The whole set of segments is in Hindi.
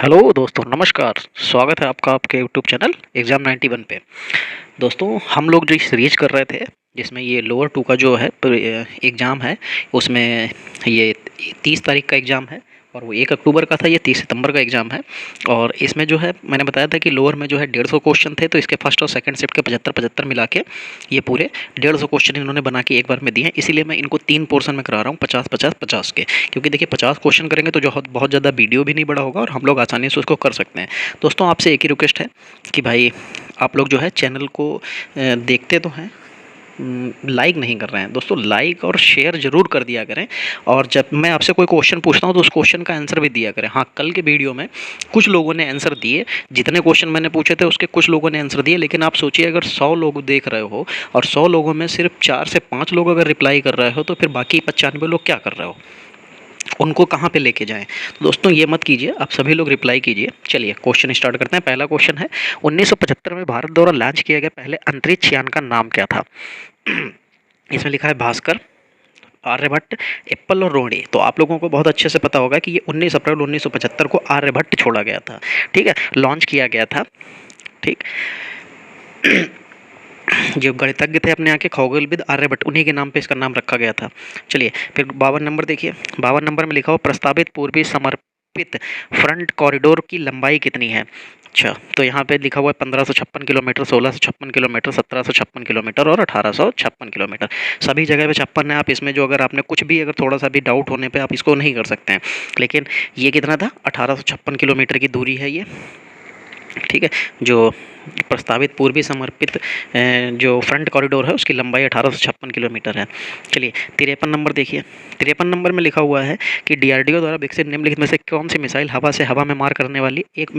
हेलो दोस्तों, नमस्कार। स्वागत है आपका आपके यूट्यूब चैनल एग्ज़ाम 91 पे। दोस्तों, हम लोग जो सीरीज कर रहे थे जिसमें ये लोअर टू का जो है एग्ज़ाम है, उसमें ये 30 तारीख का एग्ज़ाम है और वो 1 अक्टूबर का था, ये 30 सितंबर का एग्ज़ाम है। और इसमें जो है मैंने बताया था कि लोअर में जो है 150 क्वेश्चन थे, तो इसके फर्स्ट और सेकंड शिफ्ट के 75-75 मिला के ये पूरे 150 क्वेश्चन इन्होंने बना के एक बार में दिए हैं। इसीलिए मैं इनको 3 पोर्शन में करा रहा हूँ, 50-50-50 के, क्योंकि देखिए 50 क्वेश्चन करेंगे तो जो बहुत ज़्यादा वीडियो भी नहीं बड़ा होगा और हम लोग आसानी से उसको कर सकते हैं। दोस्तों, आपसे एक ही रिक्वेस्ट है कि भाई आप लोग जो है चैनल को देखते तो हैं, लाइक नहीं कर रहे हैं। दोस्तों, लाइक और शेयर ज़रूर कर दिया करें। और जब मैं आपसे कोई क्वेश्चन पूछता हूँ तो उस क्वेश्चन का आंसर भी दिया करें। हाँ, कल के वीडियो में कुछ लोगों ने आंसर दिए, जितने क्वेश्चन मैंने पूछे थे उसके कुछ लोगों ने आंसर दिए, लेकिन आप सोचिए अगर 100 लोग देख रहे हो और 100 लोगों में सिर्फ 4 से 5 लोग अगर रिप्लाई कर रहे हो, तो फिर बाकी 95 लोग क्या कर रहे हो, उनको कहाँ पे लेके जाएं। तो दोस्तों, ये मत कीजिए, आप सभी लोग रिप्लाई कीजिए। चलिए क्वेश्चन स्टार्ट करते हैं। पहला क्वेश्चन है, 1975 में भारत द्वारा लॉन्च किया गया पहले अंतरिक्ष यान का नाम क्या था? इसमें लिखा है भास्कर, आर्यभट्ट, एप्पल और रोहिणी। तो आप लोगों को बहुत अच्छे से पता होगा कि ये 19 अप्रैल 1975 को आर्यभट्ट छोड़ा गया था। ठीक है, लॉन्च किया गया था। ठीक। जो गणितज्ञ थे अपने यहाँ के खगोलविद आर्यभट्ट, उन्हीं के नाम पे इसका नाम रखा गया था। चलिए फिर 52 नंबर देखिए। 52 नंबर में लिखा हो, प्रस्तावित पूर्वी समर्पित फ्रंट कॉरिडोर की लंबाई कितनी है? अच्छा, तो यहाँ पे लिखा हुआ है 1556 किलोमीटर, 1656 किलोमीटर, 1756 किलोमीटर और 1856 किलोमीटर। सभी जगह पे 56 है। आप इसमें जो अगर आपने कुछ भी अगर थोड़ा सा भी डाउट होने पे आप इसको नहीं कर सकते हैं, लेकिन ये कितना था? 1856 किलोमीटर की दूरी है ये। ठीक है, जो प्रस्तावित पूर्वी समर्पित जो फ्रंट कॉरिडोर है उसकी लंबाई 1856 किलोमीटर है। चलिए 53 नंबर देखिए। 53 नंबर में लिखा हुआ है कि डीआरडीओ द्वारा विकसित निम्नलिखित में से कौन सी मिसाइल हवा से हवा में मार करने वाली एक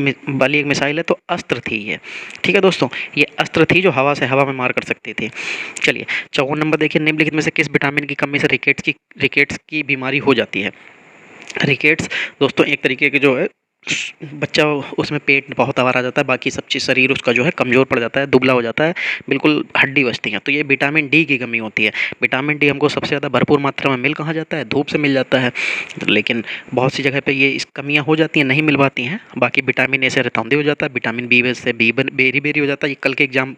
मिसाइल है? तो अस्त्र थी ये। ठीक है दोस्तों, ये अस्त्र थी जो हवा से हवा में मार कर सकती थी। चलिए 54 नंबर देखिए, निम्नलिखित में से किस विटामिन की कमी से रिकेट्स की बीमारी हो जाती है? रिकेट्स दोस्तों एक तरीके के जो है बच्चा, उसमें पेट बहुत आवार आ जाता है, बाकी सब चीज़ शरीर उसका जो है कमज़ोर पड़ जाता है, दुबला हो जाता है, बिल्कुल हड्डी बचती है। तो ये विटामिन डी की कमी होती है। विटामिन डी हमको सबसे ज़्यादा भरपूर मात्रा में मिल कहाँ जाता है? धूप से मिल जाता है। लेकिन बहुत सी जगह पे ये इस कमियाँ हो जाती हैं, नहीं मिल पाती हैं। बाकी विटामिन ए से रतौंधी हो जाता है, विटामिन बी से बेरी बेरी हो जाता है। ये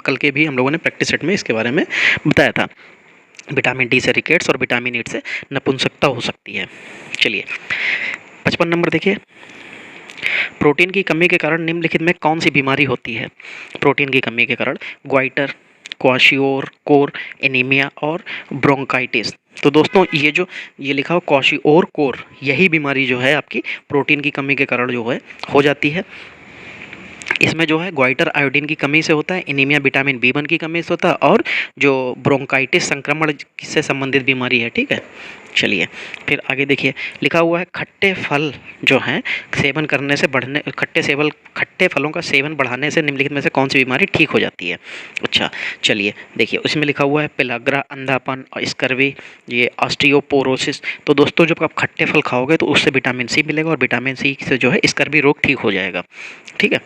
कल के भी हम लोगों ने प्रैक्टिस सेट में इसके बारे में बताया था। विटामिन डी से रिकेट्स और विटामिन ई से नपुंसकता हो सकती है। चलिए 55 नंबर देखिए, प्रोटीन की कमी के कारण निम्नलिखित में कौन सी बीमारी होती है? प्रोटीन की कमी के कारण ग्वाइटर, क्वाशियोर एनीमिया और ब्रोंकाइटिस। तो दोस्तों, ये लिखा हो क्वाशियोर, यही बीमारी जो है आपकी प्रोटीन की कमी के कारण जो है हो जाती है। इसमें जो है ग्वाइटर आयोडीन की कमी से होता है, एनीमिया विटामिन B1 की कमी से होता है, और जो ब्रोंकाइटिस संक्रमण से संबंधित बीमारी है। ठीक है, चलिए फिर आगे देखिए, लिखा हुआ है खट्टे फल जो हैं सेवन करने से खट्टे फलों का सेवन बढ़ाने से निम्नलिखित में से कौन सी बीमारी ठीक हो जाती है? अच्छा, चलिए देखिए, उसमें लिखा हुआ है पेलाग्रा, अंधापन और स्कर्वी, ये ऑस्टियोपोरोसिस। तो दोस्तों, जब आप खट्टे फल खाओगे तो उससे विटामिन सी मिलेगा और विटामिन सी से जो है स्कर्वी रोग ठीक हो जाएगा। ठीक है,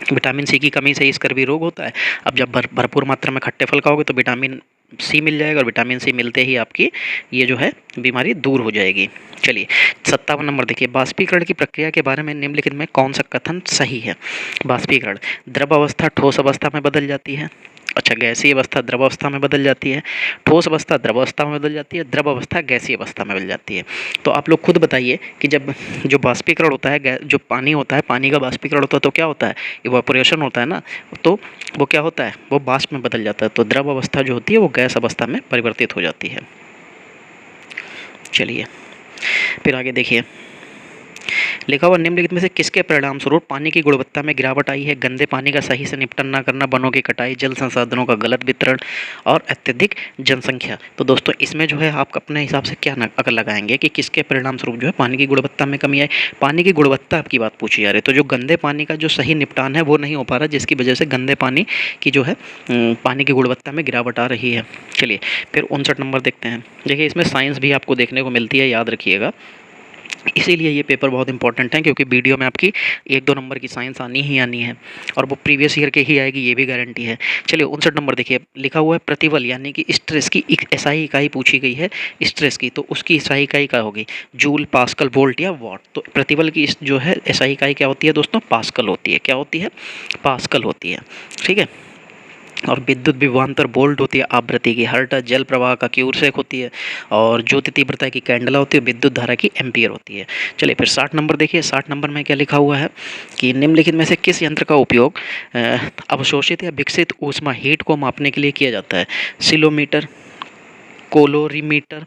विटामिन सी की कमी से स्कर्वी रोग होता है। अब जब भरपूर मात्रा में खट्टे फल खाओगे तो विटामिन सी मिल जाएगा और विटामिन सी मिलते ही आपकी ये जो है बीमारी दूर हो जाएगी। चलिए 57 नंबर देखिए, बाष्पीकरण की प्रक्रिया के बारे में निम्नलिखित में कौन सा कथन सही है? बाष्पीकरण, द्रव अवस्था ठोस अवस्था में बदल जाती है। अच्छा, गैसीय अवस्था द्रव अवस्था में बदल जाती है, ठोस अवस्था द्रव अवस्था में बदल जाती है, द्रव अवस्था गैसीय अवस्था में बदल जाती है। तो आप लोग खुद बताइए कि जब जो बाष्पीकरण होता है, जो पानी होता है, पानी का बाष्पीकरण होता है तो क्या होता है? इवापोरेशन होता है ना। तो वो क्या होता है? वो वाष्प में बदल जाता है। तो द्रव अवस्था जो होती है वो गैस अवस्था में परिवर्तित हो जाती है। चलिए फिर आगे देखिए, लिखा हुआ निम्नलिखित में से किसके परिणाम स्वरूप पानी की गुणवत्ता में गिरावट आई है? गंदे पानी का सही से निपटान न करना, वनों की कटाई, जल संसाधनों का गलत वितरण और अत्यधिक जनसंख्या। तो दोस्तों, इसमें जो है आप अपने हिसाब से क्या अगर लगाएंगे कि किसके परिणाम स्वरूप जो है पानी की गुणवत्ता में कमी आई? पानी की गुणवत्ता आपकी बात पूछी जा रही है, तो जो गंदे पानी का जो सही निपटान है वो नहीं हो पा रहा, जिसकी वजह से गंदे पानी की जो है पानी की गुणवत्ता में गिरावट आ रही है। चलिए फिर 59 नंबर देखते हैं। देखिए, इसमें साइंस भी आपको देखने को मिलती है, याद रखिएगा। इसीलिए ये पेपर बहुत इंपॉर्टेंट है, क्योंकि वीडियो में आपकी 1-2 नंबर की साइंस आनी ही आनी है, और वो प्रीवियस ईयर के ही आएगी, ये भी गारंटी है। चलिए 59 नंबर देखिए, लिखा हुआ है प्रतिबल यानी कि स्ट्रेस की एक एसआई इकाई पूछी गई है स्ट्रेस की, तो उसकी एसआई इकाई क्या होगी, जूल, पास्कल, वोल्ट या वॉट। तो प्रतिबल की जो है एसआई इकाई क्या होती है दोस्तों, पास्कल होती है। क्या होती है, पास्कल होती है। ठीक है। और विद्युत विभवांतर वोल्ट होती है, आवृत्ति की हर्ट्ज, जल प्रवाह का क्यूरसेक होती है, और ज्योति तीव्रता की कैंडला होती है, विद्युत धारा की एम्पियर होती है। चलिए फिर 60 नंबर देखिए, 60 नंबर में क्या लिखा हुआ है कि निम्नलिखित में से किस यंत्र का उपयोग अवशोषित या विकसित ऊष्मा हीट को मापने के लिए किया जाता है, सिलोमीटर, कोलोरीमीटर,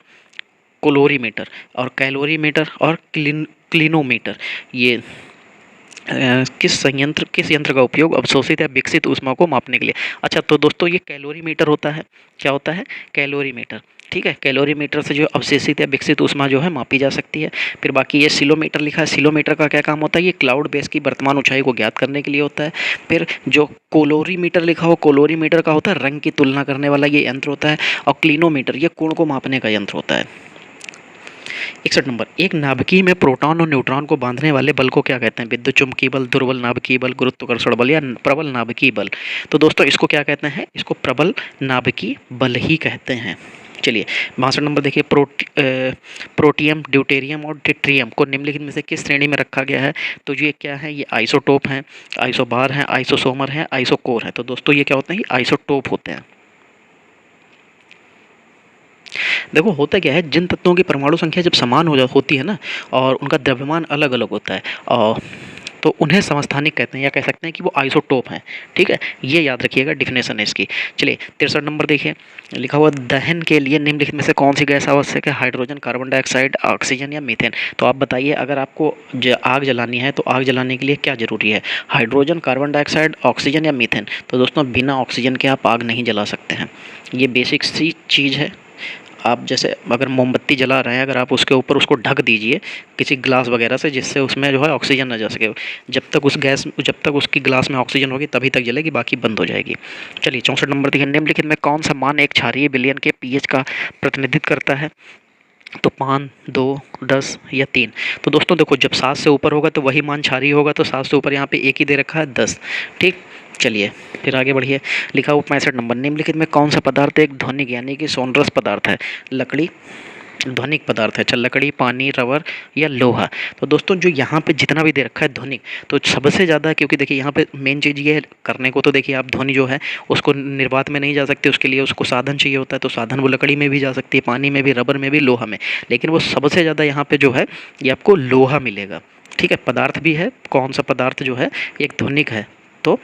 कोलोरीमीटर और कैलोरीमीटर और क्लिनोमीटर। ये किस यंत्र का उपयोग अवशोषित या विकसित ऊष्मा को मापने के लिए। अच्छा तो दोस्तों ये कैलोरीमीटर होता है। क्या होता है, कैलोरीमीटर। ठीक है, कैलोरीमीटर से जो अवशोषित या विकसित ऊष्मा जो है मापी जा सकती है। फिर बाकी ये सिलोमीटर लिखा है, सिलोमीटर का क्या काम होता है, ये क्लाउड बेस की वर्तमान ऊंचाई को ज्ञात करने के लिए होता है। फिर जो कोलोरीमीटर लिखा हो, कोलोरीमीटर का होता है रंग की तुलना करने वाला ये यंत्र होता है। और क्लिनोमीटर ये कोण को मापने का यंत्र होता है। 61 नंबर, एक नाभिकीय में प्रोटॉन और न्यूट्रॉन को बांधने वाले बल को क्या कहते हैं, विद्युत चुम्बकीय बल, दुर्बल नाभिकीय बल, गुरुत्वाकर्षण बल या प्रबल नाभिकीय बल। तो दोस्तों इसको क्या कहते हैं, इसको प्रबल नाभिकीय बल ही कहते हैं। चलिए 62 नंबर देखिए, प्रोटियम, ड्यूटेरियम और ट्रिटियम को निम्नलिखित में से किस श्रेणी में रखा गया है। तो ये क्या है, ये आइसोटोप हैं, आइसोबार हैं, आइसोसोमर हैं, आइसोकोर है। तो दोस्तों ये क्या होते हैं, ये आइसोटोप होते हैं। देखो होता क्या है, जिन तत्वों की परमाणु संख्या जब समान होती है ना, और उनका द्रव्यमान अलग अलग होता है, और तो उन्हें समस्थानिक कहते हैं, या कह सकते हैं कि वो आइसोटोप हैं। ठीक है, ये याद रखिएगा, डिफिनेशन है इसकी। चलिए 63 नंबर देखिए, लिखा हुआ दहन के लिए निम्नलिखित में से कौन सी गैस आवश्यक है, हाइड्रोजन, कार्बन डाइऑक्साइड, ऑक्सीजन या मीथेन। तो आप बताइए, अगर आपको आग जलानी है तो आग जलाने के लिए क्या जरूरी है, हाइड्रोजन, कार्बन डाइऑक्साइड, ऑक्सीजन या मीथेन। तो दोस्तों बिना ऑक्सीजन के आप आग नहीं जला सकते हैं, ये बेसिक सी चीज़ है। आप जैसे अगर मोमबत्ती जला रहे हैं, अगर आप उसके ऊपर उसको ढक दीजिए किसी ग्लास वगैरह से, जिससे उसमें जो है ऑक्सीजन ना जा सके, जब तक उसकी ग्लास में ऑक्सीजन होगी तभी तक जलेगी, बाकी बंद हो जाएगी। चलिए 64 नंबर देखिए, निम्नलिखित में कौन सा मान एक क्षारीय विलयन के पीएच का प्रतिनिधित्व करता है। तो 5, 2, 10 या 3। तो दोस्तों देखो, जब 7 से ऊपर होगा तो वही मान क्षारीय होगा, तो 7 से ऊपर यहाँ पे एक ही दे रखा है, 10। ठीक। चलिए फिर आगे बढ़िए, लिखा हुआ 65 नंबर, निम्नलिखित में कौन सा पदार्थ एक ध्वनिक यानी कि सोनरस पदार्थ है, लकड़ी, ध्वनिक पदार्थ है। अच्छा, लकड़ी, पानी, रबर या लोहा। तो दोस्तों जो यहाँ पे जितना भी दे रखा है ध्वनिक, तो सबसे ज़्यादा, क्योंकि देखिए यहाँ पे मेन चीज़ ये है करने को, तो देखिए आप ध्वनि जो है उसको निर्वात में नहीं जा सकते, उसके लिए उसको साधन चाहिए होता है। तो साधन वो लकड़ी में भी जा सकती है, पानी में भी, रबर में भी, लोहा में, लेकिन वो सबसे ज़्यादा यहाँ पे जो है ये आपको लोहा मिलेगा। ठीक है, पदार्थ भी है, कौन सा पदार्थ जो है एक ध्वनिक है, तो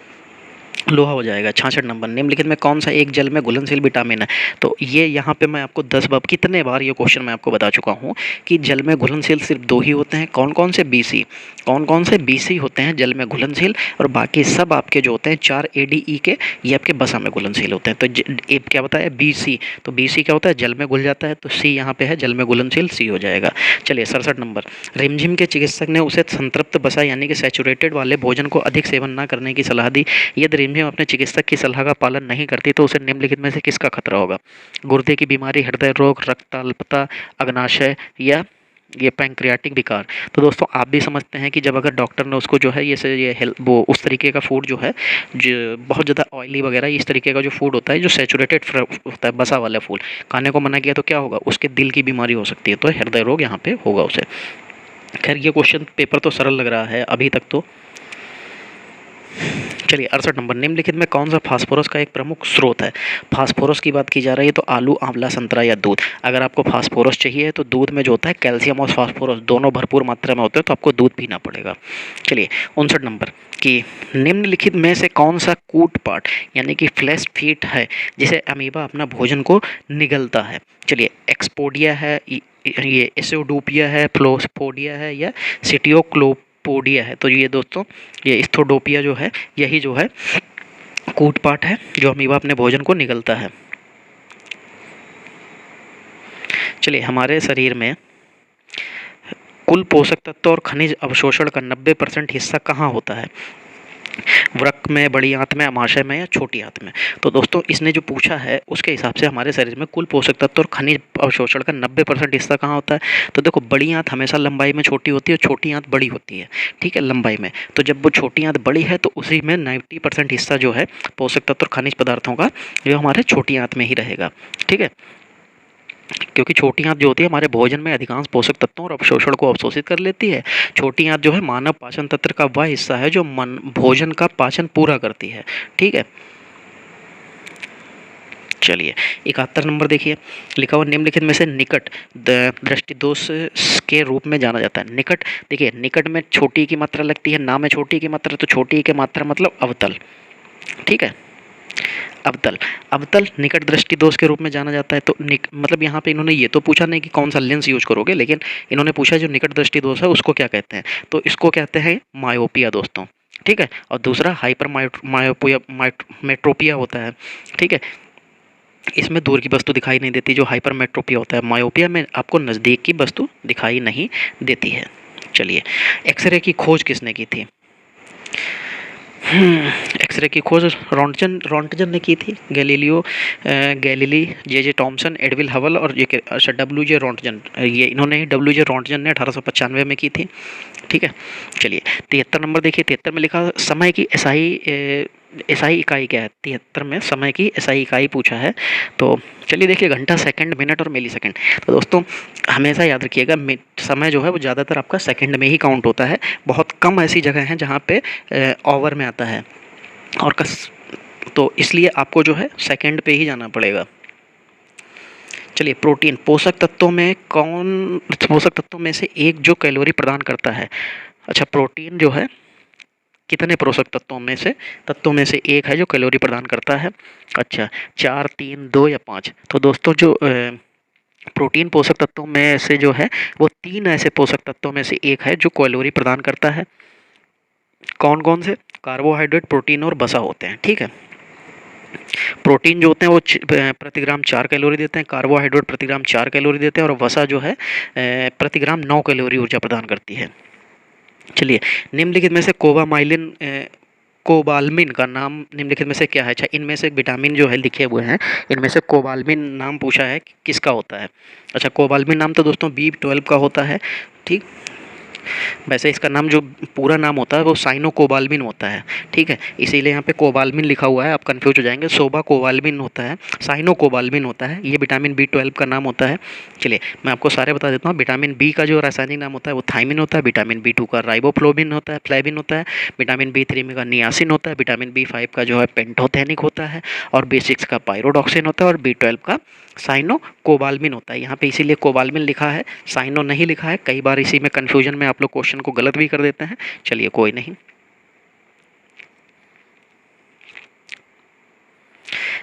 लोहा हो जाएगा। 66 नंबर, निम्नलिखित में कौन सा एक जल में घुलनशील विटामिन है। तो ये यहाँ पे मैं आपको 10 बार कितने बार ये क्वेश्चन मैं आपको बता चुका हूँ कि जल में घुलनशील सिर्फ 2 ही होते हैं, कौन कौन से, बीसी, कौन कौन से, बीसी होते हैं जल में घुलनशील, और बाकी सब आपके जो होते हैं 4 ADE के, ये आपके बसा में घुलनशील होते हैं। तो क्या बताया, बीसी, तो बीसी क्या होता है, जल में घुल जाता है, तो सी यहाँ पे है जल में घुलनशील, सी हो जाएगा। चलिए 67 नंबर, रिमझिम के चिकित्सक ने उसे संतृप्त बसा यानी कि सैचुरेटेड वाले भोजन को अधिक सेवन न करने की सलाह दी। यदि रिमझिम अपने चिकित्सक की सलाह का पालन नहीं करती तो उसे निम्नलिखित में से किसका खतरा होगा, गुर्दे की बीमारी, हृदय रोग, रक्ताल्पता, अग्नाशय या ये पैंक्रियाटिक विकार। तो दोस्तों आप भी समझते हैं कि जब अगर डॉक्टर ने उसको जो है वो उस तरीके का फूड जो है, जो बहुत ज़्यादा ऑयली वगैरह इस तरीके का जो फूड होता है, जो सैचुरेटेड होता है, बसा वाला फूड खाने को मना किया, तो क्या होगा, उसके दिल की बीमारी हो सकती है, तो हृदय रोग यहाँ पे होगा उसे। खैर ये क्वेश्चन पेपर तो सरल लग रहा है अभी तक तो। चलिए 68 नंबर, निम्नलिखित में कौन सा फास्फोरस का एक प्रमुख स्रोत है। फास्फोरस की बात की जा रही है तो आलू, आंवला, संतरा या दूध। अगर आपको फास्फोरस चाहिए तो दूध में जो होता है कैल्शियम और फास्फोरस दोनों भरपूर मात्रा में होते हैं, तो आपको दूध पीना पड़ेगा। चलिए 59 नंबर कि निम्नलिखित में से कौन सा कूट पार्ट यानी कि फ्लैश फीट है जिसे अमीबा अपना भोजन को निगलता है। चलिए एक्सपोडिया है, ये एसोडोपिया है, फ्लोस्पोडिया है या सिटियोक्लोपोडिया है। तो ये दोस्तों ये स्थियोडोपिया जो है यही जो है कूट पार्ट है जो अमीबा अपने भोजन को निगलता है। चलिए हमारे शरीर में कुल पोषक तत्व और खनिज अवशोषण का 90% हिस्सा कहाँ होता है। वृक्क में, बड़ी आंत में, अमाशय में या छोटी आंत में। तो दोस्तों इसने जो पूछा है उसके हिसाब से हमारे शरीर में कुल पोषक तत्व और खनिज अवशोषण का 90% हिस्सा कहाँ होता है? तो देखो बड़ी आंत हमेशा लंबाई में छोटी होती है और छोटी आंत बड़ी होती है, ठीक है, लंबाई में। तो जब वो छोटी आंत बड़ी है तो उसी में 90% हिस्सा जो है पोषक तत्व और खनिज पदार्थों का जो हमारे छोटी आंत में ही रहेगा, ठीक है। क्योंकि छोटी आंत जो होती है हमारे भोजन में अधिकांश पोषक तत्वों और अवशोषण को अवशोषित कर लेती है। छोटी आंत जो है मानव पाचन तंत्र का वह हिस्सा है जो भोजन का पाचन पूरा करती है, ठीक है। चलिए 71 नंबर देखिए, लिखा हुआ निम्नलिखित में से निकट दृष्टि दोष के रूप में जाना जाता है। निकट, देखिए निकट में छोटी की मात्रा लगती है, ना में छोटी की मात्रा, तो छोटी की मात्रा मतलब अवतल, ठीक है। अवतल, अवतल निकट दृष्टि दोष के रूप में जाना जाता है। तो मतलब यहाँ पे इन्होंने ये तो पूछा नहीं कि कौन सा लेंस यूज करोगे, लेकिन इन्होंने पूछा जो निकट दृष्टि दोष है उसको क्या कहते हैं। तो इसको कहते हैं मायोपिया दोस्तों, ठीक है। और दूसरा हाइपर मायोपिया मेट्रोपिया होता है, ठीक है। इसमें दूर की वस्तु दिखाई नहीं देती, जो हाइपर मेट्रोपिया होता है। मायोपिया में आपको नज़दीक की वस्तु दिखाई नहीं देती है। चलिए, एक्सरे की खोज किसने की थी? एक्सरे की खोज रोंटजन ने की थी। गैलीली, जे टॉमसन, एडविल हबल और ये अच्छा डब्ल्यू जे रोंटजन, ये इन्होंने डब्ल्यू जे रोंटजन ने 1895 में की थी, ठीक है। चलिए 73 नंबर देखिए, 73 में लिखा समय की एसआई इकाई क्या है? 73 में समय की एसआई इकाई पूछा है। तो चलिए देखिए, घंटा, सेकंड, मिनट और मिली सेकंड। तो दोस्तों हमेशा याद रखिएगा समय जो है वो ज़्यादातर आपका सेकंड में ही काउंट होता है। बहुत कम ऐसी जगह हैं जहाँ पे ओवर में आता है और तो इसलिए आपको जो है सेकंड पे ही जाना पड़ेगा। चलिए प्रोटीन, पोषक तत्वों में से एक जो कैलोरी प्रदान करता है। अच्छा, प्रोटीन जो है कितने पोषक तत्वों में से एक है जो कैलोरी प्रदान करता है? अच्छा, 4, 3, 2 या 5? तो दोस्तों जो प्रोटीन पोषक तत्वों में से जो है वो 3 ऐसे पोषक तत्वों में से एक है जो कैलोरी प्रदान करता है। कौन कौन से? कार्बोहाइड्रेट, प्रोटीन और वसा होते हैं, ठीक है। प्रोटीन जो होते हैं वो प्रति ग्राम 4 कैलोरी देते हैं, कार्बोहाइड्रेट प्रति ग्राम 4 कैलोरी देते हैं और वसा जो है प्रति ग्राम 9 कैलोरी ऊर्जा प्रदान करती है। चलिए, निम्नलिखित में से कोबालमिन का नाम निम्नलिखित में से क्या है? अच्छा, इनमें से विटामिन जो है लिखे हुए हैं, इनमें से कोबालमिन नाम पूछा है किसका होता है? अच्छा, कोबालमिन नाम तो दोस्तों B12 का होता है, ठीक। वैसे इसका नाम जो पूरा नाम होता है वो साइनोकोबाल्मिन होता है, ठीक है। इसीलिए यहाँ पे कोबाल्मिन लिखा हुआ है, आप कंफ्यूज हो जाएंगे। सोबा कोबाल्मिन होता है, साइनोकोबाल्मिन होता है, ये विटामिन B12 का नाम होता है। चलिए मैं आपको सारे बता देता हूँ। विटामिन बी का जो रासायनिक नाम होता है वो थाइमिन होता है, विटामिन B2 का राइबोफ्लोविन होता है, फ्लेविन होता है, विटामिन B3 में का नियासिन होता है, विटामिन B5 का जो है पेंटोथेनिक होता है और B6 का पायरोडॉक्सिन होता है और B12 का साइनो कोबाल्मिन होता है। यहाँ पे इसीलिए कोबाल्मिन लिखा है, साइनो नहीं लिखा है। कई बार इसी में कन्फ्यूजन में आप लोग क्वेश्चन को गलत भी कर देते हैं। चलिए कोई नहीं।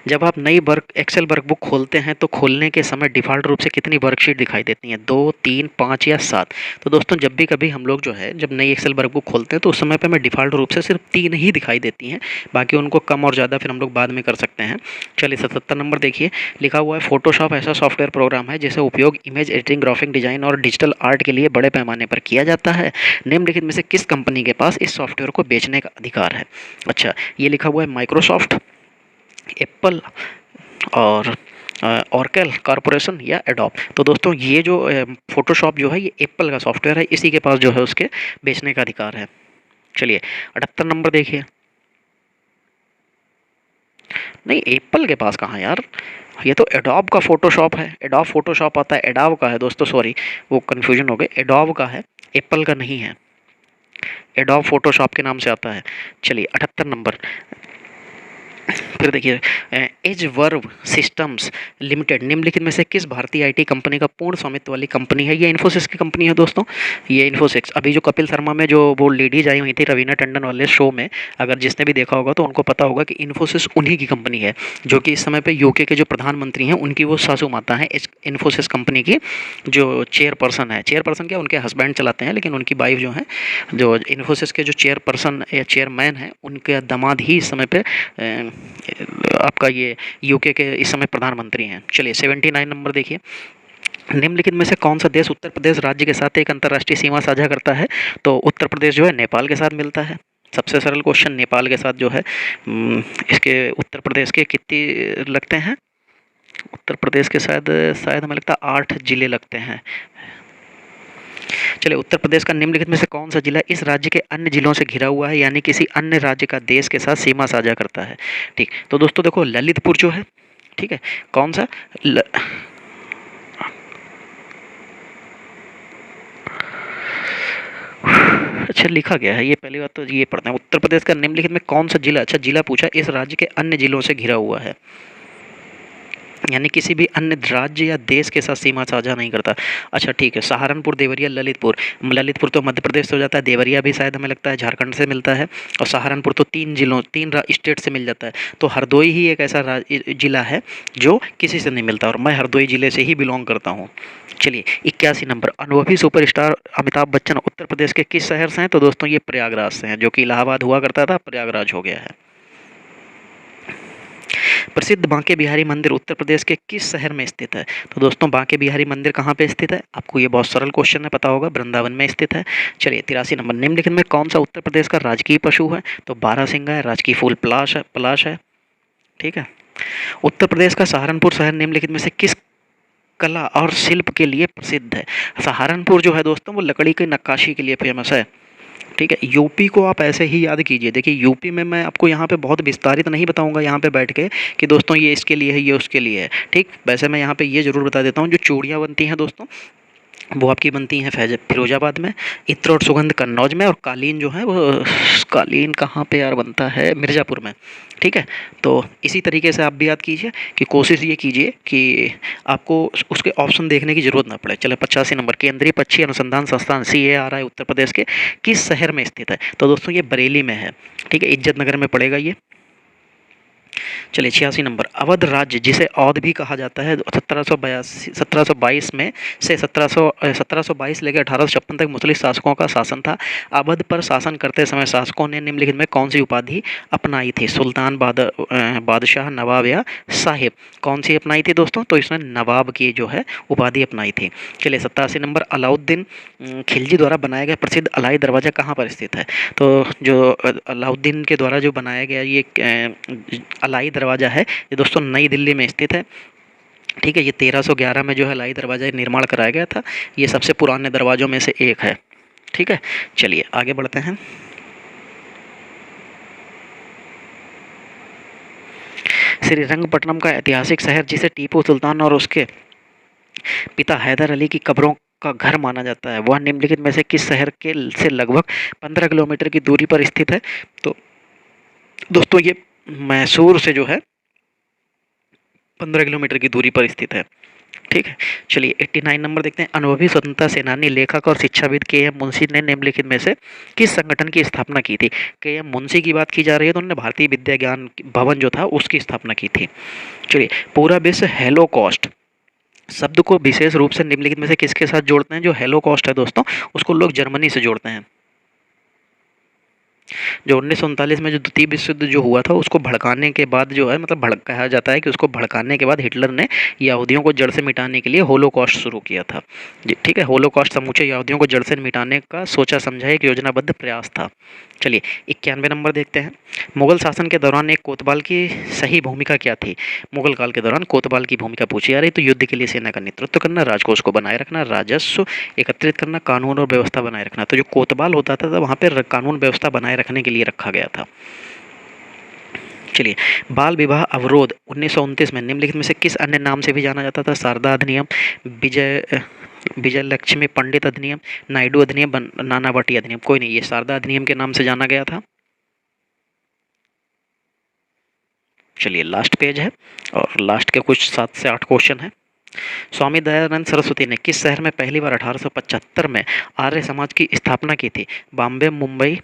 जब आप नई एक्सेल वर्कबुक खोलते हैं तो खोलने के समय डिफ़ॉल्ट रूप से कितनी वर्कशीट दिखाई देती हैं? 2, 3, 5 या 7? तो दोस्तों जब भी कभी हम लोग जो है जब नई एक्सेल वर्कबुक खोलते हैं तो उस समय पे हमें डिफ़ॉल्ट रूप से सिर्फ 3 ही दिखाई देती हैं, बाकी उनको कम और ज़्यादा फिर हम लोग बाद में कर सकते हैं। चलिए 77 नंबर देखिए, लिखा हुआ है फोटोशॉप ऐसा सॉफ्टवेयर प्रोग्राम है जिसे उपयोग इमेज एडिटिंग, ग्राफिक डिज़ाइन और डिजिटल आर्ट के लिए बड़े पैमाने पर किया जाता है। निम्नलिखित में से किस कंपनी के पास इस सॉफ्टवेयर को बेचने का अधिकार है? अच्छा, ये लिखा हुआ है माइक्रोसॉफ्ट, एप्पल और ऑर्केल कॉरपोरेशन या एडोब। तो दोस्तों ये जो फोटोशॉप जो है ये एप्पल का सॉफ्टवेयर है, इसी के पास जो है उसके बेचने का अधिकार है। चलिए 78 नंबर देखिए, नहीं एप्पल के पास कहाँ यार, ये तो एडोब का फोटोशॉप है। एडोब फोटोशॉप आता है, एडोब का है दोस्तों, सॉरी वो कन्फ्यूजन हो गए, एडोब का है, एप्पल का नहीं है। एडोब फोटोशॉप के नाम से आता है। चलिए 78 नंबर फिर देखिए, एज वर्व सिस्टम्स लिमिटेड निम्नलिखित में से किस भारतीय आईटी कंपनी का पूर्ण स्वामित्व वाली कंपनी है? ये इन्फोसिस की कंपनी है दोस्तों, ये इन्फोसिस। अभी जो कपिल शर्मा में जो वो लेडीज आई हुई थी रवीना टंडन वाले शो में, अगर जिसने भी देखा होगा तो उनको पता होगा कि इन्फोसिस उन्हीं की कंपनी है, जो कि इस समय पे यूके के जो प्रधानमंत्री हैं उनकी वो सासू माता हैं। इस इन्फोसिस कंपनी की जो चेयरपर्सन है, चेयरपर्सन क्या उनके हस्बैंड चलाते हैं, लेकिन उनकी वाइफ जो है, जो इन्फोसिस के जो चेयरपर्सन या चेयरमैन है, उनके दामाद ही इस समय पे आपका ये यूके के इस समय प्रधानमंत्री हैं। चलिए 79 नंबर देखिए, निम्नलिखित में से कौन सा देश उत्तर प्रदेश राज्य के साथ एक अंतर्राष्ट्रीय सीमा साझा करता है? तो उत्तर प्रदेश जो है नेपाल के साथ मिलता है, सबसे सरल क्वेश्चन, नेपाल के साथ जो है इसके उत्तर प्रदेश के कितने लगते हैं? उत्तर प्रदेश के शायद शायद हमें लगता है 8 जिले लगते हैं। चलिए, उत्तर प्रदेश का निम्नलिखित में से कौन सा जिला इस राज्य के अन्य जिलों से घिरा हुआ है, यानी किसी अन्य राज्य का देश के साथ सीमा साझा करता है? ठीक, तो दोस्तों देखो ललितपुर जो है, ठीक है, कौन सा अच्छा लिखा गया है, ये पहली बात तो ये पढ़ते हैं, उत्तर प्रदेश का निम्नलिखित में कौन सा जिला, अच्छा जिला पूछा, इस राज्य के अन्य जिलों से घिरा हुआ है, यानी किसी भी अन्य राज्य या देश के साथ सीमा साझा नहीं करता। अच्छा ठीक है, सहारनपुर, देवरिया, ललितपुर। ललितपुर तो मध्य प्रदेश से हो जाता है, देवरिया भी शायद हमें लगता है झारखंड से मिलता है, और सहारनपुर तो 3 स्टेट से मिल जाता है। तो हरदोई ही एक ऐसा जिला है जो किसी से नहीं मिलता, और मैं हरदोई जिले से ही बिलोंग करता हूँ। चलिए 81 नंबर, अनुभवी सुपरस्टार अमिताभ बच्चन उत्तर प्रदेश के किस शहर से हैं? तो दोस्तों ये प्रयागराज से हैं, जो कि इलाहाबाद हुआ करता था, प्रयागराज हो गया है। प्रसिद्ध बांके बिहारी मंदिर उत्तर प्रदेश के किस शहर में स्थित है? तो दोस्तों बांके बिहारी मंदिर कहाँ पे स्थित है? आपको ये बहुत सरल क्वेश्चन है, पता होगा, वृंदावन में स्थित है। चलिए 83 नंबर, निम्नलिखित में कौन सा उत्तर प्रदेश का राजकीय पशु है? तो बारहसिंगा है, राजकीय फूल पलाश है। ठीक है, उत्तर प्रदेश का सहारनपुर शहर निम्नलिखित में से किस कला और शिल्प के लिए प्रसिद्ध है? सहारनपुर जो है दोस्तों वो लकड़ी की नक्काशी के लिए फेमस है। ठीक है, यूपी को आप ऐसे ही याद कीजिए। देखिए यूपी में मैं आपको यहाँ पे बहुत विस्तारित नहीं बताऊंगा यहाँ पे बैठ के कि दोस्तों ये इसके लिए है, ये उसके लिए है। ठीक, वैसे मैं यहाँ पे ये ज़रूर बता देता हूँ, जो चूड़ियाँ बनती हैं दोस्तों वो आपकी बनती हैं फिरोजाबाद में, इत्र और सुगंध कन्नौज में, और कालीन जो है वो कालीन कहाँ पे यार बनता है? मिर्ज़ापुर में। ठीक है, तो इसी तरीके से आप भी याद कीजिए कि कोशिश ये कीजिए कि आपको उसके ऑप्शन देखने की ज़रूरत ना पड़े। चले 85 नंबर, केंद्रीय पक्षी अनुसंधान संस्थान CARI उत्तर प्रदेश के किस शहर में स्थित है? तो दोस्तों ये बरेली में है। ठीक है, इज्जत नगर में पड़ेगा ये। चलिए 86 नंबर, अवध राज्य जिसे औध भी कहा जाता है 1722 में से 1722 लेकर 1856 तक मुस्लिम शासकों का शासन था। अवध पर शासन करते समय शासकों ने निम्नलिखित में कौन सी उपाधि अपनाई थी? सुल्तान, बादशाह, नवाब या साहिब? कौन सी अपनाई थी दोस्तों? तो इसने नवाब की जो है उपाधि अपनाई थी। चलिए 87 नंबर, अलाउद्दीन खिलजी द्वारा बनाया गया प्रसिद्ध अलाई दरवाज़ा कहाँ पर स्थित है? तो जो अलाउद्दीन के द्वारा जो बनाया गया ये अलाई दरवाज़ा है, ये दोस्तों नई दिल्ली में स्थित है। ठीक है, ये 1311 में जो है अलाई दरवाज़ा निर्माण कराया गया था। ये सबसे पुराने दरवाज़ों में से एक है। ठीक है, चलिए आगे बढ़ते हैं। श्रीरंगपट्टनम का ऐतिहासिक शहर जिसे टीपू सुल्तान और उसके पिता हैदर अली की कब्रों का घर माना जाता है, वह निम्नलिखित में से किस शहर के से लगभग 15 किलोमीटर की दूरी पर स्थित है? तो दोस्तों ये मैसूर से जो है 15 किलोमीटर की दूरी पर स्थित है। ठीक है, चलिए 89 नंबर देखते हैं, अनुभवी स्वतंत्रता सेनानी, लेखक और शिक्षाविद KM मुंशी ने निम्नलिखित में से किस संगठन की स्थापना की थी? KM मुंशी की बात की जा रही है तो उन्होंने भारतीय विद्या ज्ञान भवन जो था उसकी स्थापना की थी। चलिए, पूरा विश्व हेलोकॉस्ट शब्द को विशेष रूप से निम्नलिखित में से किसके साथ जोड़ते हैं? जो हेलोकॉस्ट है दोस्तों उसको लोग जर्मनी से जोड़ते हैं। जो 1939 में जो द्वितीय विश्व युद्ध जो हुआ था उसको भड़काने के बाद जो है, मतलब कहा जाता है कि उसको भड़काने के बाद हिटलर ने यहूदियों को जड़ से मिटाने के लिए होलोकॉस्ट शुरू किया था। ठीक है, होलोकॉस्ट समूचे यहूदियों को जड़ से मिटाने का सोचा समझा एक योजनाबद्ध प्रयास था। चलिए 91 नंबर देखते हैं, मुगल शासन के दौरान एक कोतवाल की सही भूमिका क्या थी? मुगल काल के दौरान कोतवाल की भूमिका पूछी जा रही, तो युद्ध के लिए सेना का नेतृत्व करना, राजकोष को बनाए रखना, राजस्व एकत्रित करना, कानून और व्यवस्था बनाए रखना। तो जो कोतवाल होता था वहाँ पर कानून व्यवस्था बनाए रखने के लिए रखा गया था। चलिए, बाल विवाह अवरोध 1929 में निम्नलिखित में से किस अन्य नाम से भी जाना जाता था? शारदा अधिनियम, विजय लक्ष्मी पंडित अधिनियम, नायडू अधिनियम, नानावटी अधिनियम? कोई नहीं, ये शारदा अधिनियम के नाम से जाना गया था। चलिए लास्ट पेज है और लास्ट के कुछ 7 से 8 क्वेश्चन है। स्वामी दयानंद सरस्वती ने किस शहर में पहली बार 1875 में आर्य समाज की स्थापना की थी? बॉम्बे, मुंबई,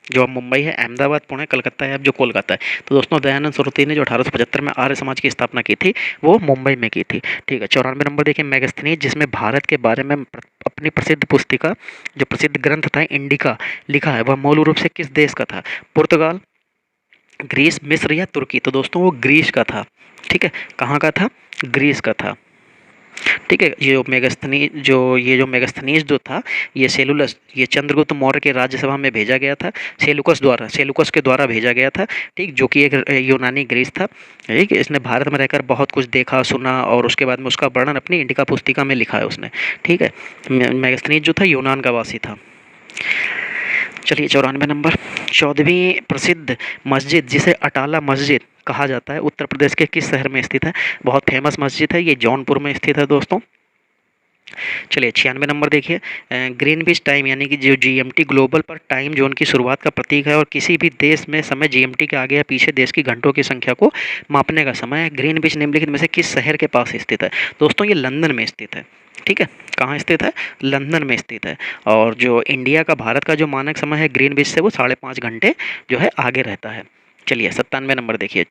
जो अब मुंबई है, अहमदाबाद, पुणे, कलकत्ता है, अब जो कोलकाता है। तो दोस्तों दयानंद सरस्वती ने जो 1875 में आर्य समाज की स्थापना की थी वो मुंबई में की थी। ठीक है, 94 नंबर देखिए, मैगस्थनीज जिसमें भारत के बारे में अपनी प्रसिद्ध पुस्तिका जो प्रसिद्ध ग्रंथ था इंडिका लिखा है, वह मूल रूप से किस देश का था? पुर्तगाल, ग्रीस, मिस्र या तुर्की? तो दोस्तों वो ग्रीस का था। ठीक है, कहाँ का था? ग्रीस का था। ठीक है। ये जो मेगास्थनीज जो था, ये सेलुलस, ये चंद्रगुप्त मौर्य के राज्यसभा में भेजा गया था, सेलुकस के द्वारा भेजा गया था। ठीक, जो कि एक यूनानी ग्रीस था। ठीक है, इसने भारत में रहकर बहुत कुछ देखा सुना और उसके बाद में उसका वर्णन अपनी इंडिका पुस्तिका में लिखा है उसने। ठीक है, मेगास्थनीज जो था यूनान का वासी था। चलिए 94 नंबर, 14वीं प्रसिद्ध मस्जिद जिसे अटाला मस्जिद कहा जाता है, उत्तर प्रदेश के किस शहर में स्थित है? बहुत फेमस मस्जिद है, ये जौनपुर में स्थित है दोस्तों। चलिए 96 नंबर देखिए, ग्रीनविच टाइम यानी कि जो जीएमटी ग्लोबल पर टाइम जोन की शुरुआत का प्रतीक है और किसी भी देश में समय जीएमटी के आगे या पीछे देश की घंटों की संख्या को मापने का समय है। ग्रीनविच निम्नलिखित में से किस शहर के पास स्थित है? दोस्तों ये लंदन में स्थित है। ठीक है, कहाँ स्थित है? लंदन में स्थित है। और जो इंडिया का, भारत का जो मानक समय है ग्रीनविच से, वो 5.5 घंटे जो है आगे रहता है। चलिए 97 नंबर देखिए,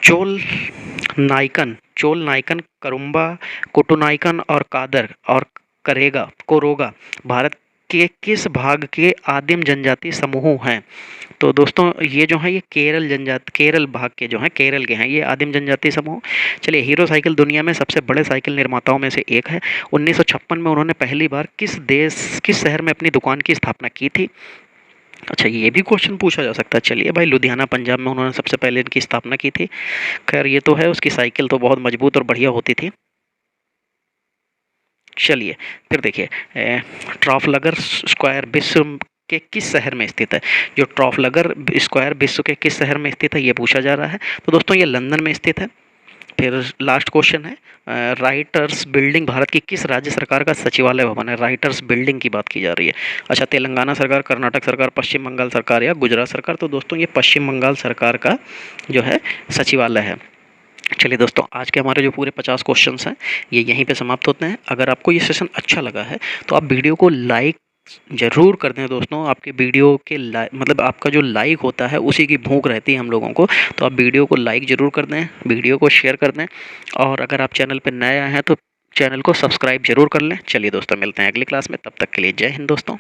चोल नाइकन, करुम्बा, कोटुनाइकन और कादर और कोरोगा भारत के किस भाग के आदिम जनजाति समूह हैं? तो दोस्तों ये जो है, ये केरल भाग के जो हैं, केरल के हैं ये आदिम जनजाति समूह। चलिए, हीरो साइकिल दुनिया में सबसे बड़े साइकिल निर्माताओं में से एक है। 1956 में उन्होंने पहली बार किस शहर में अपनी दुकान की स्थापना की थी? अच्छा, ये भी क्वेश्चन पूछा जा सकता है। चलिए भाई, लुधियाना पंजाब में उन्होंने सबसे पहले इनकी स्थापना की थी। खैर ये तो है, उसकी साइकिल तो बहुत मजबूत और बढ़िया होती थी। चलिए फिर देखिए, ट्राफलगर स्क्वायर विश्व के किस शहर में स्थित है? जो ट्राफलगर स्क्वायर विश्व के किस शहर में स्थित है, ये पूछा जा रहा है। तो दोस्तों ये लंदन में स्थित है। फिर लास्ट क्वेश्चन है, राइटर्स बिल्डिंग भारत की किस राज्य सरकार का सचिवालय भवन है? राइटर्स बिल्डिंग की बात की जा रही है। अच्छा, तेलंगाना सरकार, कर्नाटक सरकार, पश्चिम बंगाल सरकार या गुजरात सरकार? तो दोस्तों ये पश्चिम बंगाल सरकार का जो है सचिवालय है। चलिए दोस्तों, आज के हमारे जो पूरे 50 क्वेश्चंस हैं ये यहीं पे समाप्त होते हैं। अगर आपको ये सेशन अच्छा लगा है तो आप वीडियो को लाइक ज़रूर कर दें दोस्तों। आपके वीडियो के मतलब आपका जो लाइक होता है उसी की भूख रहती है हम लोगों को। तो आप वीडियो को लाइक ज़रूर कर दें, वीडियो को शेयर कर दें, और अगर आप चैनल पर नए आए हैं तो चैनल को सब्सक्राइब जरूर कर लें। चलिए दोस्तों, मिलते हैं अगली क्लास में, तब तक के लिए जय हिंद दोस्तों।